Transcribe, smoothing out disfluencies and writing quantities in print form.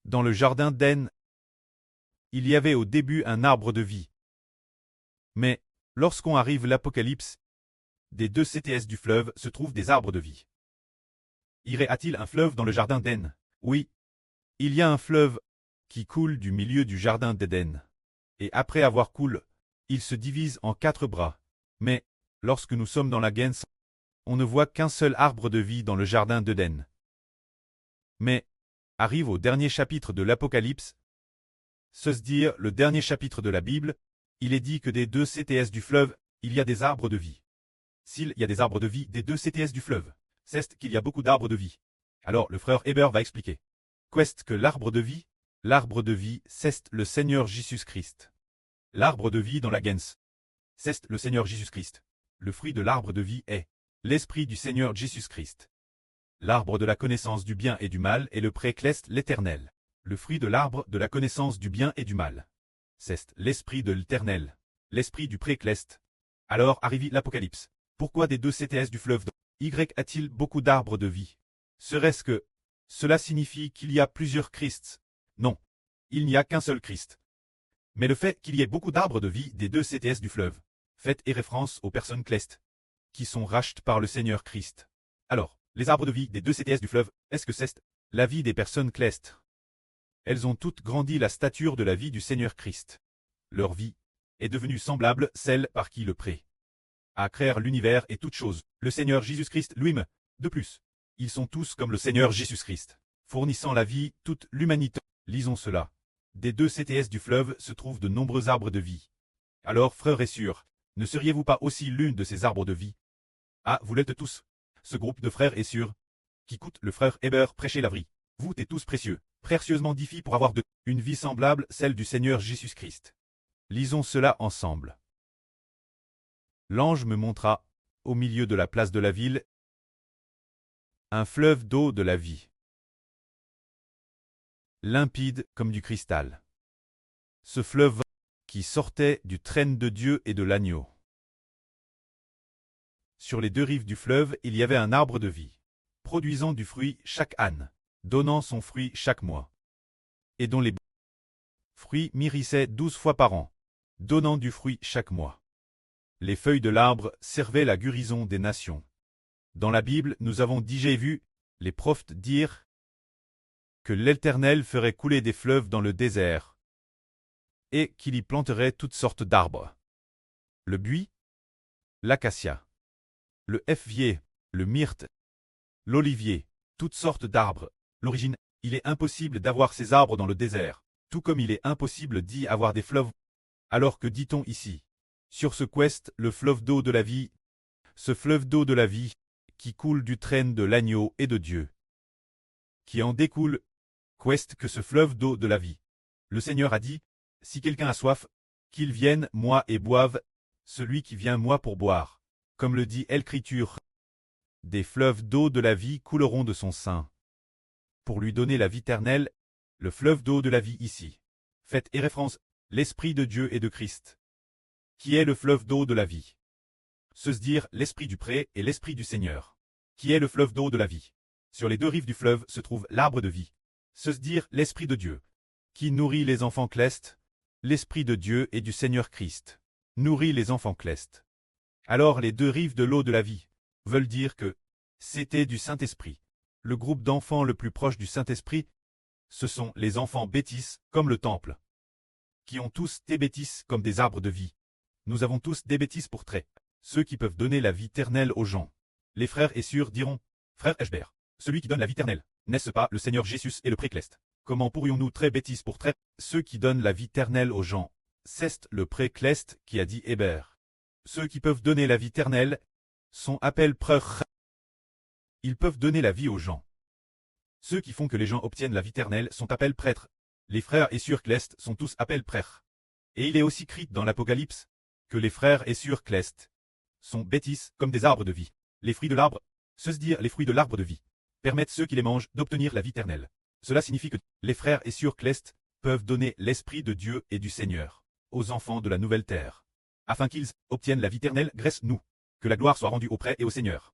Dans le jardin d'Éden, il y avait au début un arbre de vie. Mais, lorsqu'on arrive l'Apocalypse, des deux CTS du fleuve se trouvent des arbres de vie. Irait-il un fleuve dans le jardin d'Éden? Oui. Il y a un fleuve qui coule du milieu du jardin d'Éden. Et après avoir coulé, il se divise en 4 bras. Mais, lorsque nous sommes dans la Gens, on ne voit qu'un seul arbre de vie dans le jardin d'Éden. Mais, arrive au dernier chapitre de l'Apocalypse, c'est-à-dire le dernier chapitre de la Bible, il est dit que des deux CTS du fleuve, il y a des arbres de vie. S'il y a des arbres de vie des deux CTS du fleuve, c'est qu'il y a beaucoup d'arbres de vie. Alors le frère Heber va expliquer. Qu'est-ce que l'arbre de vie? L'arbre de vie, c'est le Seigneur Jésus-Christ. L'arbre de vie dans la Gens, c'est le Seigneur Jésus-Christ. Le fruit de l'arbre de vie est l'Esprit du Seigneur Jésus-Christ. L'arbre de la connaissance du bien et du mal est le précleste l'Éternel. Le fruit de l'arbre de la connaissance du bien et du mal, c'est l'Esprit de l'Éternel, l'Esprit du précleste. Alors arrive l'Apocalypse. Pourquoi des deux CTS du fleuve Y a-t-il beaucoup d'arbres de vie? Serait-ce que cela signifie qu'il y a plusieurs Christs? Non, il n'y a qu'un seul Christ. Mais le fait qu'il y ait beaucoup d'arbres de vie des deux CTS du fleuve fait référence aux personnes clestes, qui sont rachetées par le Seigneur Christ. Alors, les arbres de vie des deux CTS du fleuve, est-ce que c'est la vie des personnes clestes? Elles ont toutes grandi la stature de la vie du Seigneur Christ. Leur vie est devenue semblable celle par qui le pré a créé l'univers et toutes choses, le Seigneur Jésus-Christ lui-même. De plus, ils sont tous comme le Seigneur Jésus-Christ, fournissant la vie toute l'humanité. Lisons cela. Des deux CTS du fleuve se trouvent de nombreux arbres de vie. Alors, frères et sœurs, ne seriez-vous pas aussi l'une de ces arbres de vie? Ah, vous l'êtes tous. Ce groupe de frères et sœurs qui écoute le frère Heber prêcher la vie. Vous êtes tous précieux, précieusement diffus pour avoir une vie semblable celle du Seigneur Jésus-Christ. Lisons cela ensemble. L'ange me montra, au milieu de la place de la ville, un fleuve d'eau de la vie, limpide comme du cristal. Ce fleuve qui sortait du trône de Dieu et de l'agneau. Sur les deux rives du fleuve, il y avait un arbre de vie, produisant du fruit chaque année, donnant son fruit chaque mois, et dont les fruits mûrissaient 12 fois par an, donnant du fruit chaque mois. Les feuilles de l'arbre servaient la guérison des nations. Dans la Bible, nous avons déjà vu les prophètes dire que l'Éternel ferait couler des fleuves dans le désert et qu'il y planterait toutes sortes d'arbres. Le buis, l'acacia, le figuier, le myrte, l'olivier, toutes sortes d'arbres. L'origine, il est impossible d'avoir ces arbres dans le désert, tout comme il est impossible d'y avoir des fleuves. Alors que dit-on ici? Sur ce quest, le fleuve d'eau de la vie, ce fleuve d'eau de la vie, qui coule du trône de l'agneau et de Dieu, qui en découle, quest que ce fleuve d'eau de la vie. Le Seigneur a dit, si quelqu'un a soif, qu'il vienne, moi, et boive, celui qui vient, moi, pour boire. Comme le dit l'Écriture, des fleuves d'eau de la vie couleront de son sein. Pour lui donner la vie éternelle, le fleuve d'eau de la vie ici. Faites référence, l'Esprit de Dieu et de Christ, qui est le fleuve d'eau de la vie. Se dire l'Esprit du pré et l'Esprit du Seigneur, qui est le fleuve d'eau de la vie. Sur les deux rives du fleuve se trouve l'arbre de vie. Se dire l'Esprit de Dieu, qui nourrit les enfants clestes, l'Esprit de Dieu et du Seigneur Christ, nourrit les enfants clestes. Alors les deux rives de l'eau de la vie veulent dire que c'était du Saint-Esprit. Le groupe d'enfants le plus proche du Saint-Esprit, ce sont les enfants bêtises, comme le temple, qui ont tous des bêtises comme des arbres de vie. Nous avons tous des bêtises pour traits, ceux qui peuvent donner la vie éternelle aux gens. Les frères et sœurs diront, frère Heber, celui qui donne la vie éternelle, n'est-ce pas le Seigneur Jésus et le précleste? Comment pourrions-nous très bêtises pour traits, ceux qui donnent la vie éternelle aux gens? C'est le précleste qui a dit Heber. Ceux qui peuvent donner la vie éternelle sont appelés prêtres. Ils peuvent donner la vie aux gens. Ceux qui font que les gens obtiennent la vie éternelle sont appelés prêtres. Les frères et sœurs clestes sont tous appelés prêtres. Et il est aussi écrit dans l'Apocalypse que les frères et sœurs clestes sont bêtises comme des arbres de vie. Les fruits de l'arbre, se dire les fruits de l'arbre de vie, permettent ceux qui les mangent d'obtenir la vie éternelle. Cela signifie que les frères et sœurs clestes peuvent donner l'Esprit de Dieu et du Seigneur aux enfants de la nouvelle terre, afin qu'ils obtiennent la vie éternelle grâce nous. Que la gloire soit rendue au prêtre et au Seigneur.